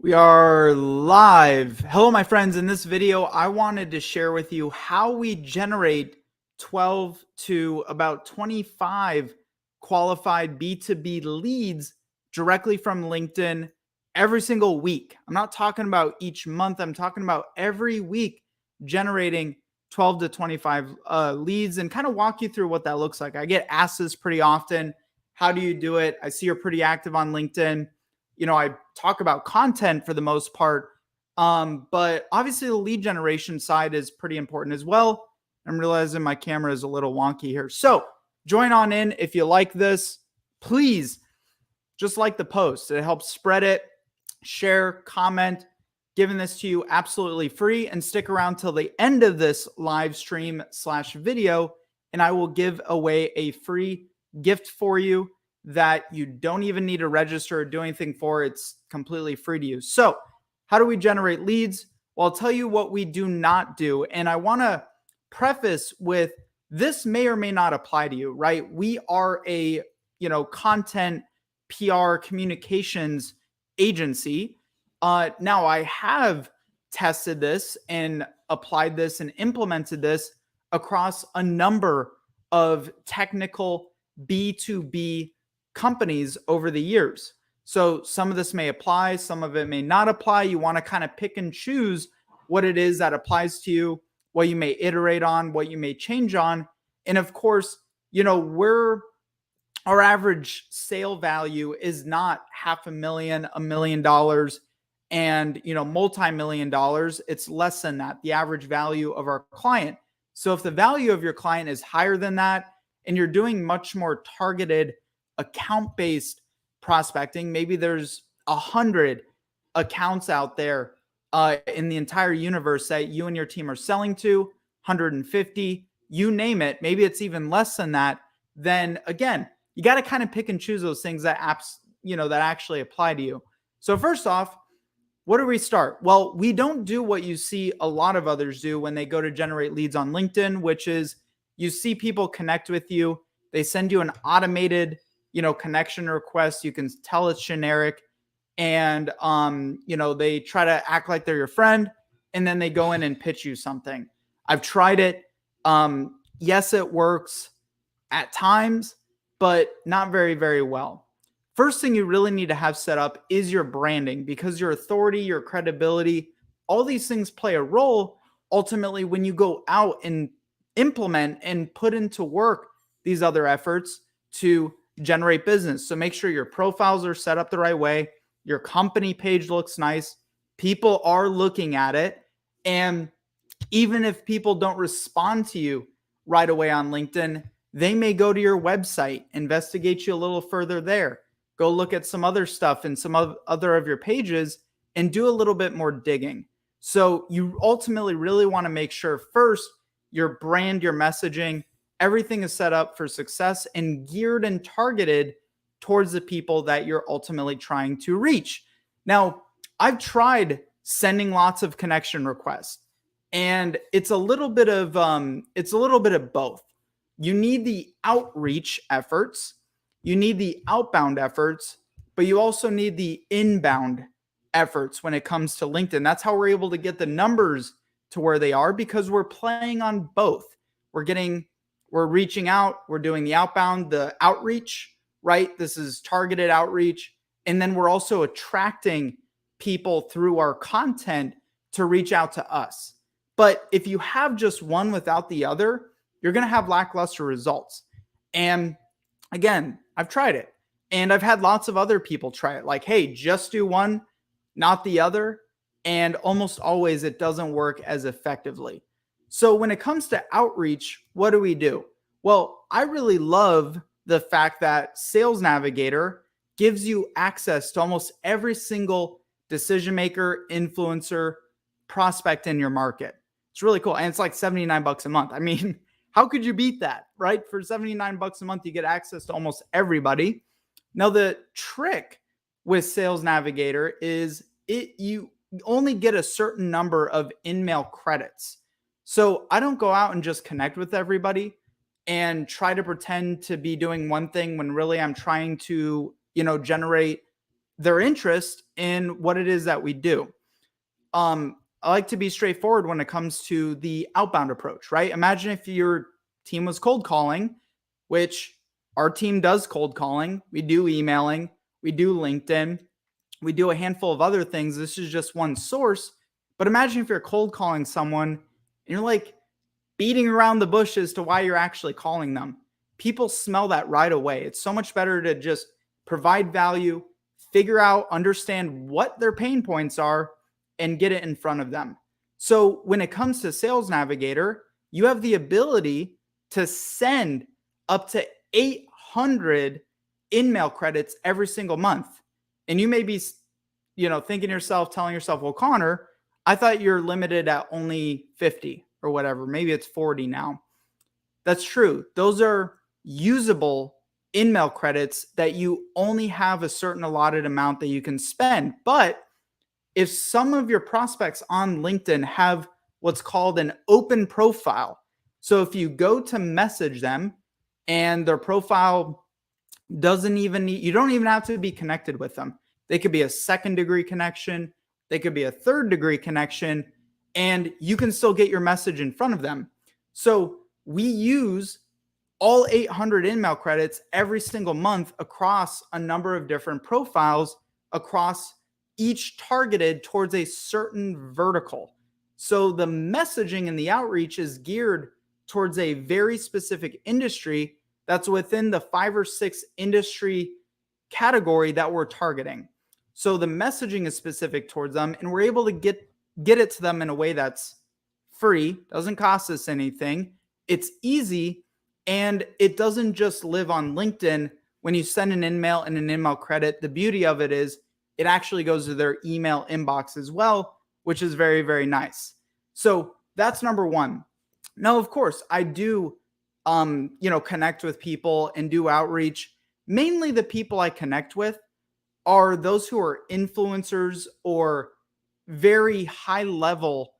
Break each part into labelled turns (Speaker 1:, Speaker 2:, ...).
Speaker 1: We are live. Hello, my friends. In this video, I wanted to share with you how we generate 12 to about 25 qualified B2B leads directly from LinkedIn every single week. I'm not talking about each month. I'm talking about every week generating 12 to 25 leads and kind of walk you through what that looks like. I get asked this pretty often. How do you do it? I see you're pretty active on LinkedIn. I talk about content for the most part, but obviously the lead generation side is pretty important as well. I'm realizing my camera is a little wonky here. So join on in. If you like this, please just like the post. It helps spread it, share, comment, giving this to you absolutely free, and stick around till the end of this live stream / video, and I will give away a free gift for you that you don't even need to register or do anything for. It's completely free to use. So how do we generate leads? Well, I'll tell you what we do not do. And I want to preface with this may or may not apply to you, right? We are a, content PR communications agency. Now I have tested this and applied this and implemented this across a number of technical B2B companies over the years. So some of this may apply, some of it may not apply. You want to kind of pick and choose what it is that applies to you, what you may iterate on, what you may change on. And of course, our average sale value is not $500,000, $1 million, and multi-million dollars. It's less than that, the average value of our client. So if the value of your client is higher than that, and you're doing much more targeted account-based prospecting, maybe there's 100 accounts out there in the entire universe that you and your team are selling to, 150, you name it, maybe it's even less than that, then again, you got to kind of pick and choose those things that that actually apply to you. So first off, what do we start? Well, we don't do what you see a lot of others do when they go to generate leads on LinkedIn, which is you see people connect with you. They send you an automated, connection request. You can tell it's generic, and they try to act like they're your friend, and then they go in and pitch you something. I've tried it. Yes, it works at times, but not very, very well. First thing you really need to have set up is your branding, because your authority, your credibility, all these things play a role ultimately when you go out and implement and put into work these other efforts to generate business. So make sure your profiles are set up the right way. Your company page looks nice. People are looking at it. And even if people don't respond to you right away on LinkedIn, they may go to your website, investigate you a little further there, go look at some other stuff and some other of your pages and do a little bit more digging. So you ultimately really want to make sure first your brand, your messaging, everything is set up for success and geared and targeted towards the people that you're ultimately trying to reach. Now, I've tried sending lots of connection requests, and it's a little bit of both. You need the outreach efforts, you need the outbound efforts, but you also need the inbound efforts when it comes to LinkedIn. That's how we're able to get the numbers to where they are, because we're playing on both. We're reaching out, we're doing the outbound, the outreach, right? This is targeted outreach. And then we're also attracting people through our content to reach out to us. But if you have just one without the other, you're going to have lackluster results. And again, I've tried it, and I've had lots of other people try it. Like, hey, just do one, not the other. And almost always it doesn't work as effectively. So when it comes to outreach, what do we do? Well, I really love the fact that Sales Navigator gives you access to almost every single decision maker, influencer, prospect in your market. It's really cool. And it's like $79 a month. I mean, how could you beat that, right? For $79 a month, you get access to almost everybody. Now, the trick with Sales Navigator is you only get a certain number of in-mail credits. So I don't go out and just connect with everybody and try to pretend to be doing one thing when really I'm trying to, generate their interest in what it is that we do. I like to be straightforward when it comes to the outbound approach, right? Imagine if your team was cold calling, which our team does cold calling. We do emailing, we do LinkedIn, we do a handful of other things. This is just one source. But imagine if you're cold calling someone and you're like beating around the bush as to why you're actually calling them. People smell that right away. It's so much better to just provide value, figure out, understand what their pain points are, and get it in front of them. So when it comes to Sales Navigator, you have the ability to send up to 800 in-mail credits every single month. And you may be, thinking to yourself, telling yourself, well, Connor, I thought you're limited at only 50 or whatever. Maybe it's 40 now. That's true. Those are usable in-mail credits that you only have a certain allotted amount that you can spend. But if some of your prospects on LinkedIn have what's called an open profile, so if you go to message them and their profile doesn't even need, you don't even have to be connected with them. They could be a second degree connection. They could be a third degree connection, and you can still get your message in front of them. So we use all 800 in-mail credits every single month across a number of different profiles, across each targeted towards a certain vertical. So the messaging and the outreach is geared towards a very specific industry that's within the 5 or 6 industry category that we're targeting. So the messaging is specific towards them, and we're able to get it to them in a way that's free, doesn't cost us anything. It's easy, and it doesn't just live on LinkedIn. When you send an in-mail and an in-mail credit, the beauty of it is it actually goes to their email inbox as well, which is very, very nice. So that's number one. Now, of course, I do, connect with people and do outreach. Mainly the people I connect with are those who are influencers or very high level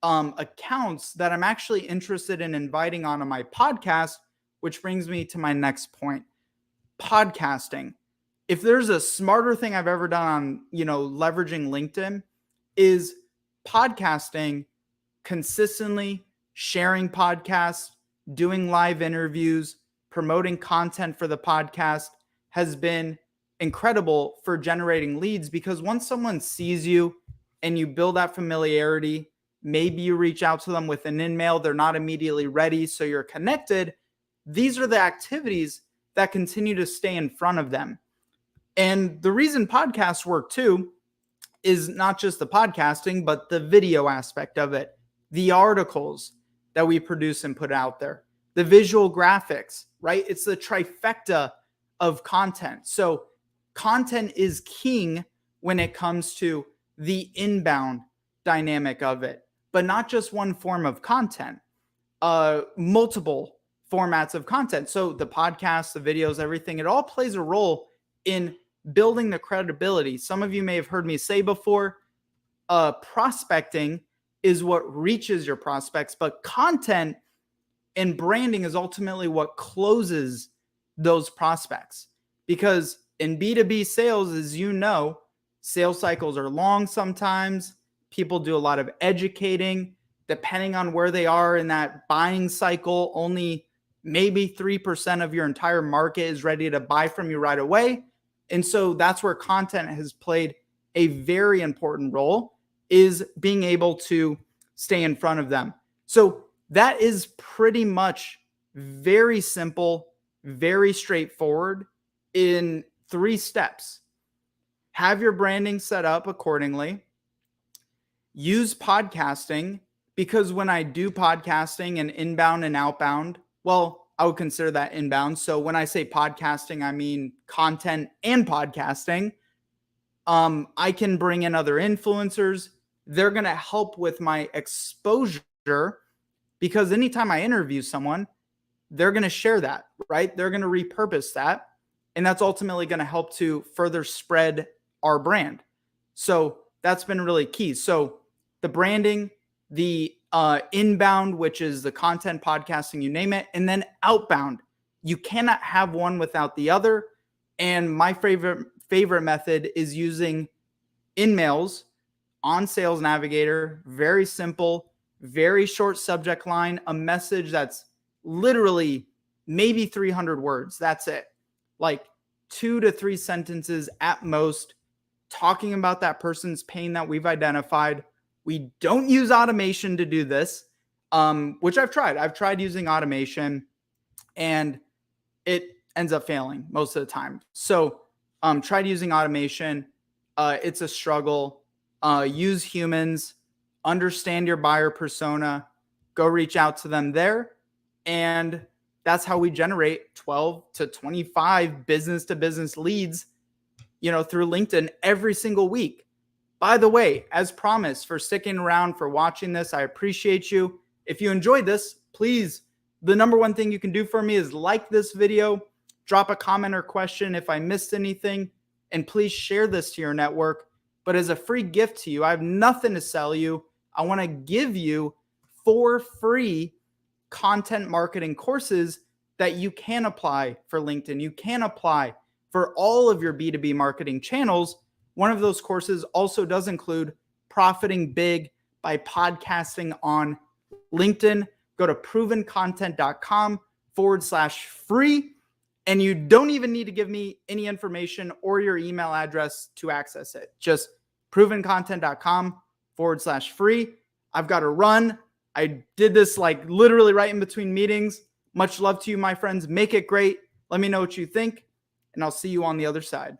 Speaker 1: accounts that I'm actually interested in inviting onto my podcast, which brings me to my next point. Podcasting. If there's a smarter thing I've ever done on, leveraging LinkedIn, is podcasting, consistently sharing podcasts, doing live interviews, promoting content for the podcast has been incredible for generating leads, because once someone sees you and you build that familiarity, maybe you reach out to them with an in-mail, they're not immediately ready, so you're connected. These are the activities that continue to stay in front of them. And the reason podcasts work too is not just the podcasting, but the video aspect of it, the articles that we produce and put out there, the visual graphics, right? It's the trifecta of content. So content is king when it comes to the inbound dynamic of it, but not just one form of content, multiple formats of content. So the podcasts, the videos, everything, it all plays a role in building the credibility. Some of you may have heard me say before, prospecting is what reaches your prospects, but content and branding is ultimately what closes those prospects. Because in B2B sales, as you know, sales cycles are long sometimes. People do a lot of educating. Depending on where they are in that buying cycle, only maybe 3% of your entire market is ready to buy from you right away. And so that's where content has played a very important role, is being able to stay in front of them. So that is pretty much very simple, very straightforward in 3 steps. Have your branding set up accordingly. Use podcasting, because when I do podcasting and inbound and outbound, well, I would consider that inbound. So when I say podcasting, I mean content and podcasting. I can bring in other influencers. They're going to help with my exposure, because anytime I interview someone, they're going to share that, right? They're going to repurpose that. And that's ultimately going to help to further spread our brand. So that's been really key. So the branding, the inbound, which is the content, podcasting, you name it, and then outbound. You cannot have one without the other. And my favorite method is using InMails on Sales Navigator. Very simple, very short subject line, a message that's literally maybe 300 words. That's it. Like 2 to 3 sentences at most, talking about that person's pain that we've identified. We don't use automation to do this, which I've tried. I've tried using automation and it ends up failing most of the time. So tried using automation. It's a struggle. Use humans, understand your buyer persona, go reach out to them there. And that's how we generate 12 to 25 business to business leads, through LinkedIn every single week. By the way, as promised, for sticking around, for watching this, I appreciate you. If you enjoyed this, please, the number one thing you can do for me is like this video, drop a comment or question if I missed anything, and please share this to your network. But as a free gift to you, I have nothing to sell you. I want to give you 4 free content marketing courses that you can apply for LinkedIn. You can apply for all of your B2B marketing channels. One of those courses also does include profiting big by podcasting on LinkedIn. Go to provencontent.com/free. And you don't even need to give me any information or your email address to access it. Just provencontent.com/free. I've got to run. I did this like literally right in between meetings. Much love to you, my friends. Make it great. Let me know what you think, and I'll see you on the other side.